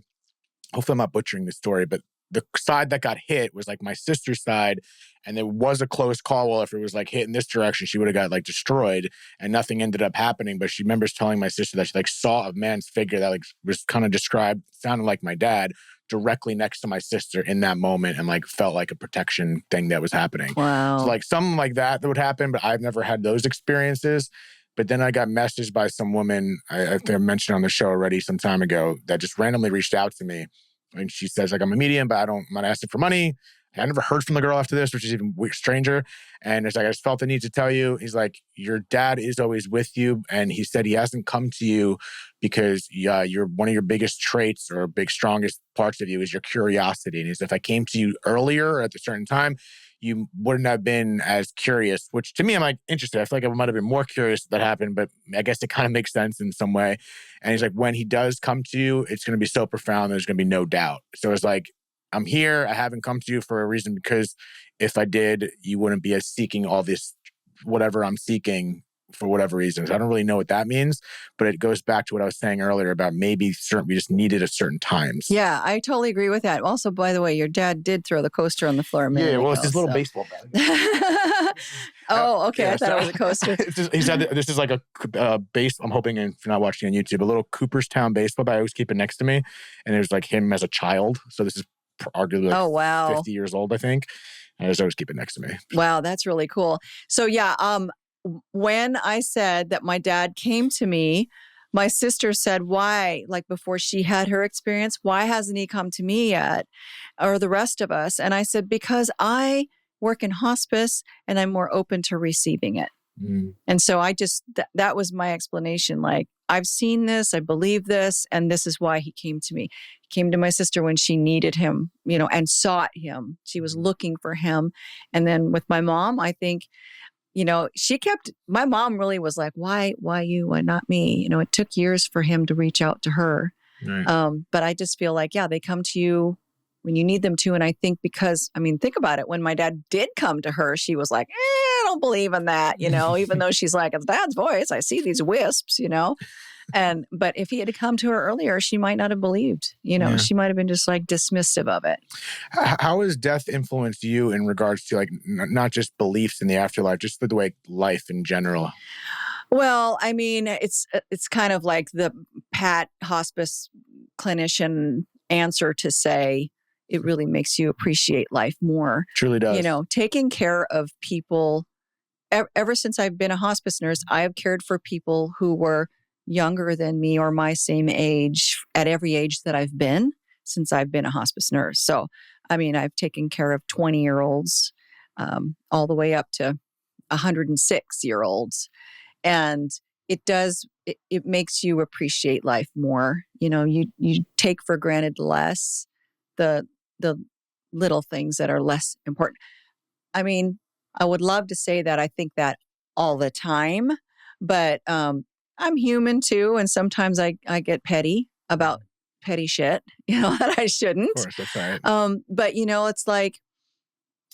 hopefully I'm not butchering the story, but the side that got hit was like my sister's side. And there was a close call. Well, if it was like hit in this direction, she would have got like destroyed and nothing ended up happening. But she remembers telling my sister that she like saw a man's figure that like was kind of described, sounded like my dad, directly next to my sister in that moment, and like felt like a protection thing that was happening. Wow. So like something like that would happen, but I've never had those experiences. But then I got messaged by some woman, I think I mentioned on the show already some time ago, that just randomly reached out to me. And she says, like, I'm a medium, but I'm not asking for money. I never heard from the girl after this, which is even stranger. And it's like, I just felt the need to tell you. He's like, your dad is always with you. And he said he hasn't come to you because you're one of your biggest traits or strongest parts of you is your curiosity. And he said, if I came to you earlier at a certain time, you wouldn't have been as curious, which to me, I'm like, interested. I feel like I might have been more curious if that happened, but I guess it kind of makes sense in some way. And he's like, when he does come to you, it's going to be so profound. There's going to be no doubt. So it's like, I'm here. I haven't come to you for a reason, because if I did, you wouldn't be as seeking all this, whatever I'm seeking for whatever reasons. I don't really know what that means, but it goes back to what I was saying earlier about maybe we just needed at certain times. Yeah, I totally agree with that. Also, by the way, your dad did throw the coaster on the floor a minute ago. It's his little baseball bag. Oh, okay. I thought it was a coaster. He said this is like a base. I'm hoping, if you're not watching on YouTube, a little Cooperstown baseball bag. I always keep it next to me. And it was like him as a child. So this is arguably like 50 years old, I think. And I just always keep it next to me. Wow, that's really cool. So yeah, when I said that my dad came to me, my sister said, why, like before she had her experience, why hasn't he come to me yet? Or the rest of us? And I said, because I work in hospice and I'm more open to receiving it. And so I just, that was my explanation. Like, I've seen this, I believe this, and this is why he came to me. He came to my sister when she needed him, and sought him. She was looking for him. And then with my mom, I think, my mom really was like, why you, why not me? It took years for him to reach out to her. Right. But I just feel like, they come to you when you need them to. And I think think about it. When my dad did come to her, she was like, I don't believe in that, even though she's like, it's Dad's voice. I see these wisps, but if he had come to her earlier, she might not have believed, she might have been just like dismissive of it. How has death influenced you in regards to like, not just beliefs in the afterlife, just the way life in general? Well, it's kind of like the pat hospice clinician answer to say, it really makes you appreciate life more. Truly does. Taking care of people. Ever since I've been a hospice nurse, I have cared for people who were younger than me or my same age at every age that I've been since I've been a hospice nurse. So, I've taken care of 20-year-olds all the way up to 106-year-olds. And it makes you appreciate life more. You take for granted less the little things that are less important. I would love to say that I think that all the time, but I'm human too. And sometimes I get petty about petty shit, that I shouldn't. Of course, that's all right. But it's like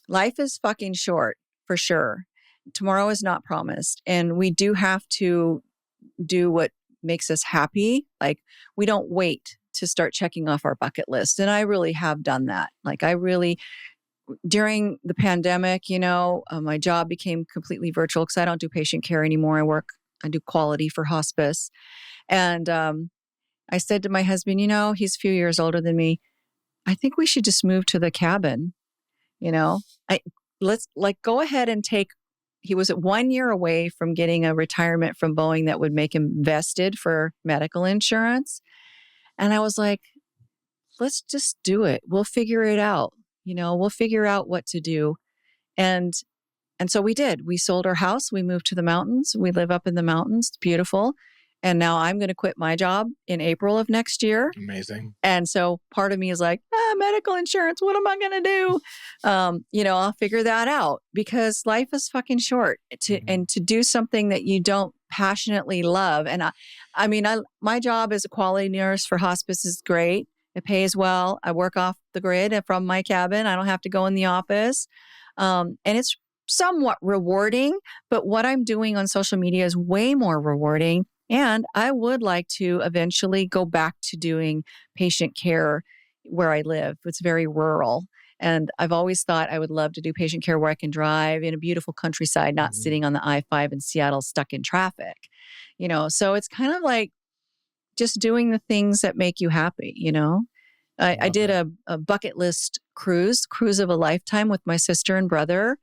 life is fucking short for sure. Tomorrow is not promised. And we do have to do what makes us happy. Like we don't wait to start checking off our bucket list. And I really have done that. Like during the pandemic, my job became completely virtual because I don't do patient care anymore. I do quality for hospice. And I said to my husband, he's a few years older than me. I think we should just move to the cabin. Let's go ahead and he was 1 year away from getting a retirement from Boeing that would make him vested for medical insurance. And I was like, let's just do it. We'll figure it out. We'll figure out what to do. And so we did. We sold our house. We moved to the mountains. We live up in the mountains. It's beautiful. And now I'm going to quit my job in April of next year. Amazing. And so part of me is like, medical insurance, what am I going to do? I'll figure that out because life is fucking short and to do something that you don't passionately love. And my job as a quality nurse for hospice is great. It pays well. I work off the grid from my cabin. I don't have to go in the office. And it's somewhat rewarding, but what I'm doing on social media is way more rewarding. And I would like to eventually go back to doing patient care where I live. It's very rural. And I've always thought I would love to do patient care where I can drive in a beautiful countryside, not sitting on the I-5 in Seattle stuck in traffic. So it's kind of like just doing the things that make you happy, I did a bucket list cruise of a lifetime with my sister and brother.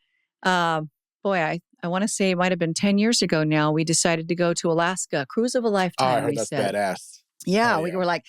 I want to say it might have been 10 years ago now. We decided to go to Alaska, cruise of a lifetime. Oh, I heard that's badass. Yeah, we were like,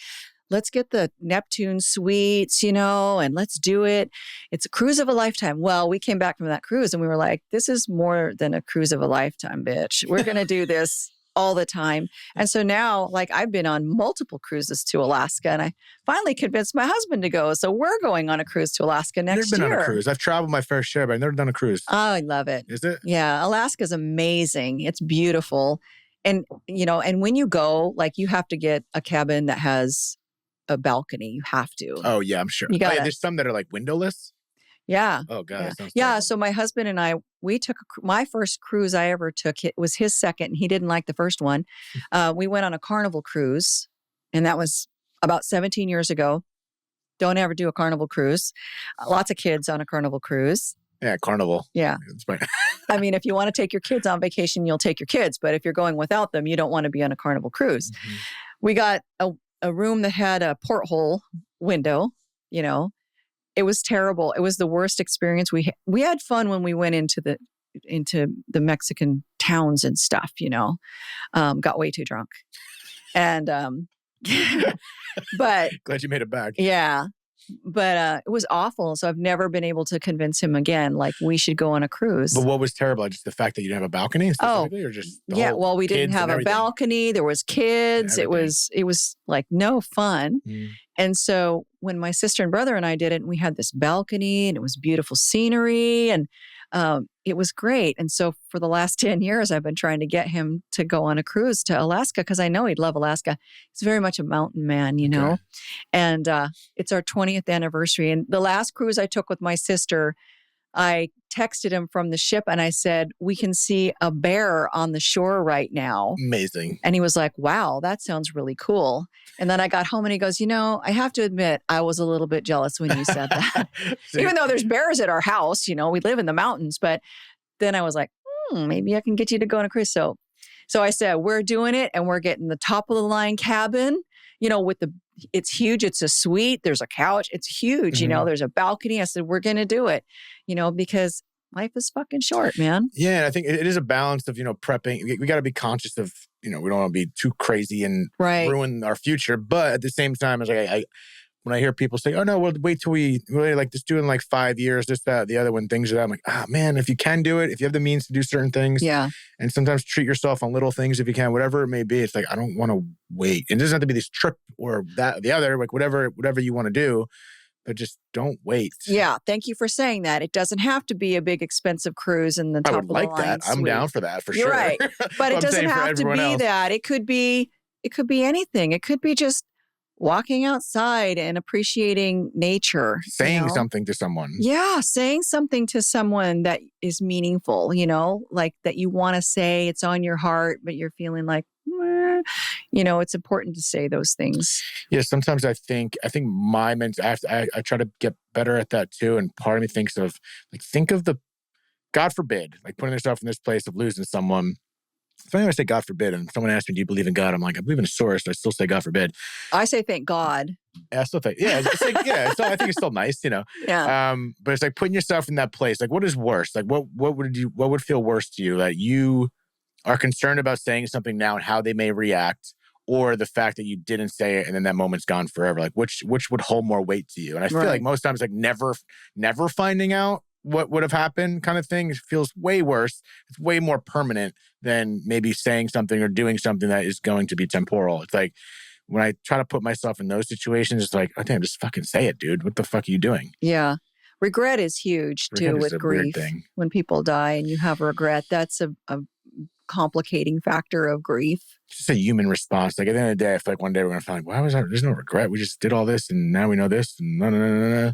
let's get the Neptune suites, and let's do it. It's a cruise of a lifetime. Well, we came back from that cruise and we were like, this is more than a cruise of a lifetime, bitch. We're going to do this all the time. And so now, I've been on multiple cruises to Alaska and I finally convinced my husband to go. So we're going on a cruise to Alaska next year. I've never been on a cruise. I've traveled my fair share, but I've never done a cruise. Oh, I love it. Is it? Yeah. Alaska's amazing. It's beautiful. And, and when you go, you have to get a cabin that has a balcony. You have to. Oh, yeah, I'm sure. There's some that are windowless. Yeah. Oh, God. Yeah. That sounds Yeah. terrible. So my husband and I, we took my first cruise I ever took. It was his second, and he didn't like the first one. We went on a Carnival cruise, and that was about 17 years ago. Don't ever do a Carnival cruise. Lots of kids on a Carnival cruise. Yeah, Carnival. Yeah. It's fine. If you want to take your kids on vacation, you'll take your kids. But if you're going without them, you don't want to be on a Carnival cruise. Mm-hmm. We got a room that had a porthole window, It was terrible. It was the worst experience. We had fun when we went into the Mexican towns and stuff, got way too drunk. And but glad you made it back. Yeah. But it was awful. So I've never been able to convince him again, we should go on a cruise. But what was terrible? Just the fact that you didn't have a balcony specifically, or just we didn't have a balcony. There was kids. It was no fun. Mm. And so when my sister and brother and I did it, we had this balcony and it was beautiful scenery and it was great. And so for the last 10 years, I've been trying to get him to go on a cruise to Alaska because I know he'd love Alaska. He's very much a mountain man, Okay. And it's our 20th anniversary. And the last cruise I took with my sister, I texted him from the ship and I said, we can see a bear on the shore right now. Amazing. And he was like, wow, that sounds really cool. And then I got home and he goes, I have to admit, I was a little bit jealous when you said that. Even though there's bears at our house, we live in the mountains. But then I was like, maybe I can get you to go on a cruise. So I said, we're doing it and we're getting the top of the line cabin, it's huge. It's a suite. There's a couch. It's huge. Mm-hmm. There's a balcony. I said, we're going to do it, because life is fucking short, man. Yeah. I think it is a balance of, prepping. We got to be conscious of, we don't want to be too crazy and ruin our future. But at the same time, it's when I hear people say, oh no, we'll wait till we really just do in 5 years, this, that, the other one, things like that. I'm like, man, if you can do it, if you have the means to do certain things. Yeah. And sometimes treat yourself on little things if you can, whatever it may be. It's I don't want to wait. It doesn't have to be this trip or that, the other, whatever you want to do. but just don't wait. Yeah. Thank you for saying that. It doesn't have to be a big expensive cruise in the top of the line. That. I'm down for that for You're sure. right. But it doesn't have to be else. that. It could be anything. It could be just walking outside and appreciating nature. Saying something to someone. Yeah, saying something to someone that is meaningful, like that you want to say, it's on your heart, but you're feeling like, it's important to say those things. Yeah, sometimes I think my mental, I try to get better at that too. And part of me thinks of, think of the, God forbid, putting yourself in this place of losing someone. If I say God forbid, and someone asks me, do you believe in God? I'm like, I believe in a source. I still say God forbid. I say thank God. I still think, I think it's still nice, Yeah. But it's putting yourself in that place. What is worse? What would feel worse to you? That you are concerned about saying something now and how they may react, or the fact that you didn't say it and then that moment's gone forever? Which would hold more weight to you? And I feel like most times, never finding out what would have happened kind of thing feels way worse. It's way more permanent than maybe saying something or doing something that is going to be temporal. It's when I try to put myself in those situations, it's like, oh damn, just fucking say it, dude. What the fuck are you doing? Yeah. Regret is huge too with grief. When people die and you have regret, that's a complicating factor of grief. It's just a human response. At the end of the day, I feel like one day we're going to find, why was there's no regret? We just did all this and now we know this and no.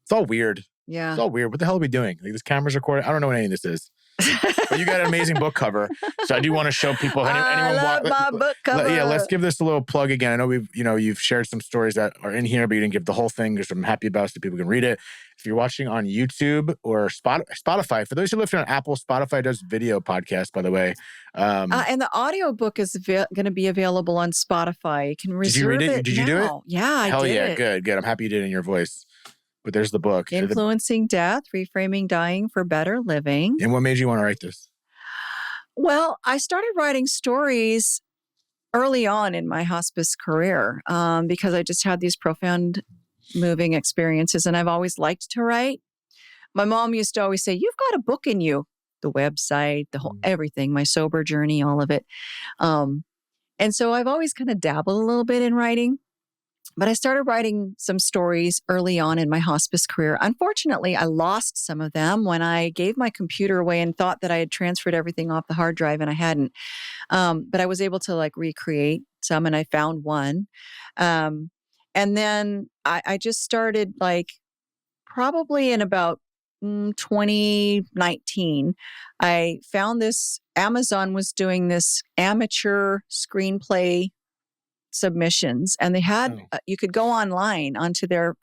It's all weird. Yeah. It's all weird. What the hell are we doing? This camera's recording. I don't know what any of this is. But you got an amazing book cover. So I do want to show people. I love my book cover. Yeah, let's give this a little plug again. I know you've shared some stories that are in here, but you didn't give the whole thing, which I'm happy about, so people can read it. If you're watching on YouTube or Spotify, for those who listen on Apple, Spotify does video podcasts, by the way. And the audio book is going to be available on Spotify. You can reserve it. Did you do it? Yeah, I did. Hell yeah, good. I'm happy you did it in your voice. But there's the book. Influencing Death, Reframing Dying for Better Living. And what made you want to write this? Well, I started writing stories early on in my hospice career because I just had these profound, moving experiences, and I've always liked to write. My mom used to always say, "You've got a book in you." The website, the whole everything, my sober journey, all of it. And so I've always kind of dabbled a little bit in writing. But I started writing some stories early on in my hospice career. Unfortunately, I lost some of them when I gave my computer away and thought that I had transferred everything off the hard drive, and I hadn't. But I was able to recreate some, and I found one. And then I just started probably in about 2019, I found this. Amazon was doing this amateur screenplay submissions, and they had you could go online onto their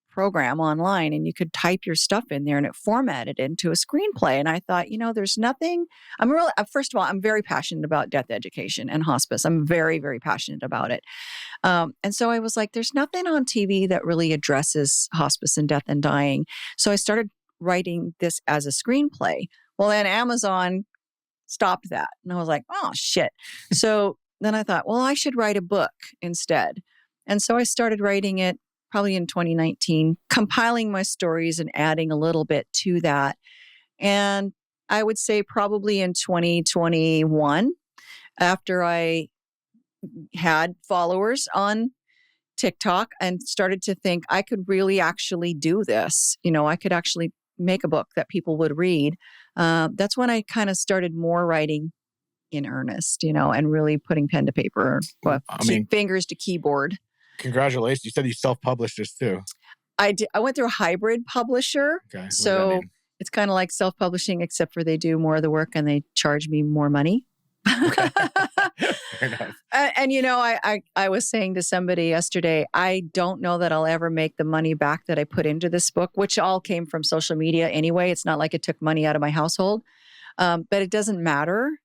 program online, and you could type your stuff in there, and it formatted into a screenplay. And I thought, there's nothing. First of all, I'm very passionate about death education and hospice. I'm very, very passionate about it. And so I was like, there's nothing on TV that really addresses hospice and death and dying. So I started writing this as a screenplay. Well, then Amazon stopped that, and I was like, oh shit. So then I thought, well, I should write a book instead. And so I started writing it probably in 2019, compiling my stories and adding a little bit to that. And I would say probably in 2021, after I had followers on TikTok and started to think I could really actually do this, I could actually make a book that people would read. That's when I kind of started more writing in earnest, and really putting pen to paper, fingers to keyboard. Congratulations. You said you self-published this too. I did. I went through a hybrid publisher. Okay. So it's kind of like self-publishing, except for they do more of the work and they charge me more money. Okay. Fair enough. And I was saying to somebody yesterday, I don't know that I'll ever make the money back that I put into this book, which all came from social media anyway. It's not like it took money out of my household. But it doesn't matter,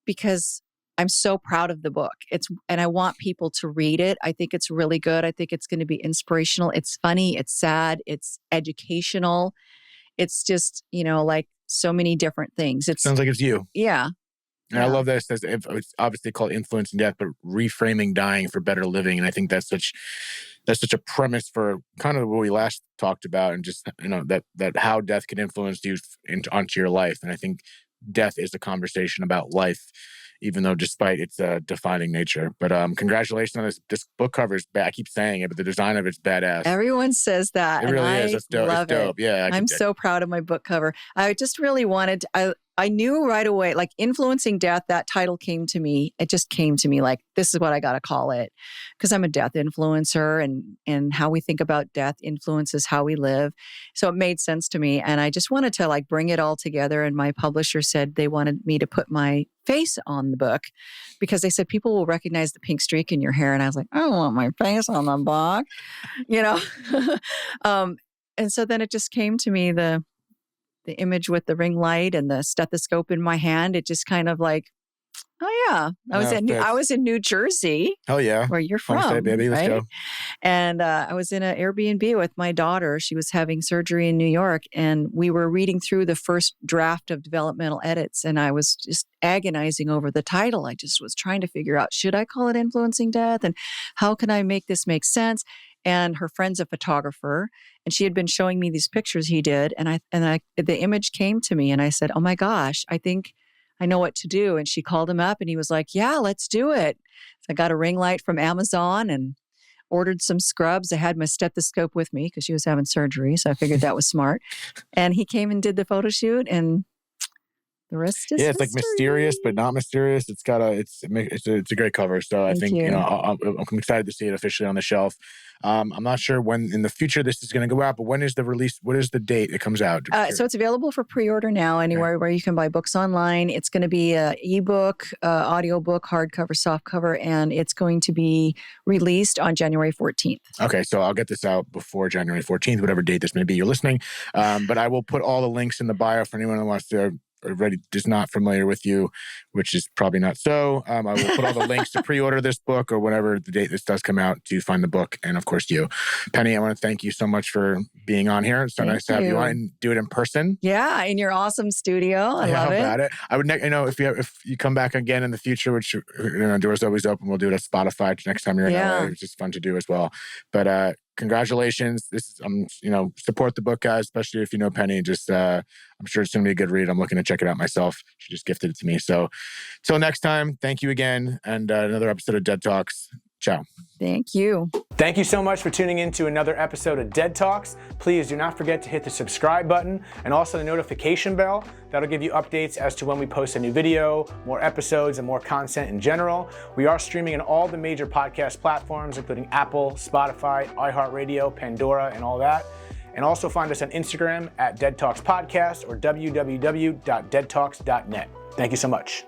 because I'm so proud of the book. And I want people to read it. I think it's really good. I think it's going to be inspirational. It's funny. It's sad. It's educational. It's just, so many different things. It sounds like it's you. Yeah. And I love that it says, it's obviously called Influencing Death, but reframing dying for better living. And I think that's such a premise for kind of what we last talked about, and just, that how death can influence you onto your life. And I think death is a conversation about life even though despite its defining nature. But congratulations on this book cover. Is bad. I keep saying it, but the design of it's badass. Everyone says that. It really is. I It's dope. love It's dope. it. Yeah. I'm so proud of my book cover. I just really wanted, I knew right away, like Influencing Death, that title came to me. It just came to me like, this is what I got to call it. Because I'm a death influencer and how we think about death influences how we live. So it made sense to me. And I just wanted to like bring it all together. And my publisher said they wanted me to put my face on the book because they said people will recognize the pink streak in your hair. And I was like, I don't want my face on the book, you know? And so then it just came to me, the image with the ring light and the stethoscope in my hand. It just kind of like, oh yeah, I was in New Jersey. Hell yeah. Where you're from. Homestead, baby. Let's go. And I was in an Airbnb with my daughter. She was having surgery in New York and we were reading through the first draft of developmental edits and I was just agonizing over the title. I just was trying to figure out, should I call it Influencing Death? And how can I make this make sense? And her friend's a photographer, and she had been showing me these pictures he did, and the image came to me, and I said, "Oh my gosh, I think I know what to do." And she called him up, and he was like, "Yeah, let's do it." So I got a ring light from Amazon and ordered some scrubs. I had my stethoscope with me because she was having surgery, so I figured that was smart. And he came and did the photo shoot, and the rest is it's like mysterious, but not mysterious. It's a great cover. So I think, I'm excited to see it officially on the shelf. I'm not sure when in the future this is going to go out, but when is the release? What is the date it comes out? So it's available for pre-order now anywhere where you can buy books online. It's going to be an ebook, audiobook, hardcover, softcover, and it's going to be released on January 14th. Okay, so I'll get this out before January 14th, whatever date this may be you're listening. But I will put all the links in the bio for anyone who wants to already is not familiar with you, which is probably not so. I will put all the links to pre-order this book or whatever the date this does come out to find the book. And of course, you. Penny, I want to thank you so much for being on here. It's so nice to have you on and do it in person. Yeah, in your awesome studio. I love it. About it. I would, if you come back again in the future, which doors always open, we'll do it at Spotify next time you're in LA, which is fun to do as well. But congratulations. This is, support the book, guys, especially if you know Penny. Just, I'm sure it's going to be a good read. I'm looking to check it out myself. She just gifted it to me. So till next time, thank you again. And another episode of Dead Talks. Ciao. Thank you. Thank you so much for tuning in to another episode of Dead Talks. Please do not forget to hit the subscribe button and also the notification bell. That'll give you updates as to when we post a new video, more episodes, and more content in general. We are streaming on all the major podcast platforms, including Apple, Spotify, iHeartRadio, Pandora, and all that. And also find us on Instagram at Dead Talks Podcast or www.deadtalks.net. Thank you so much.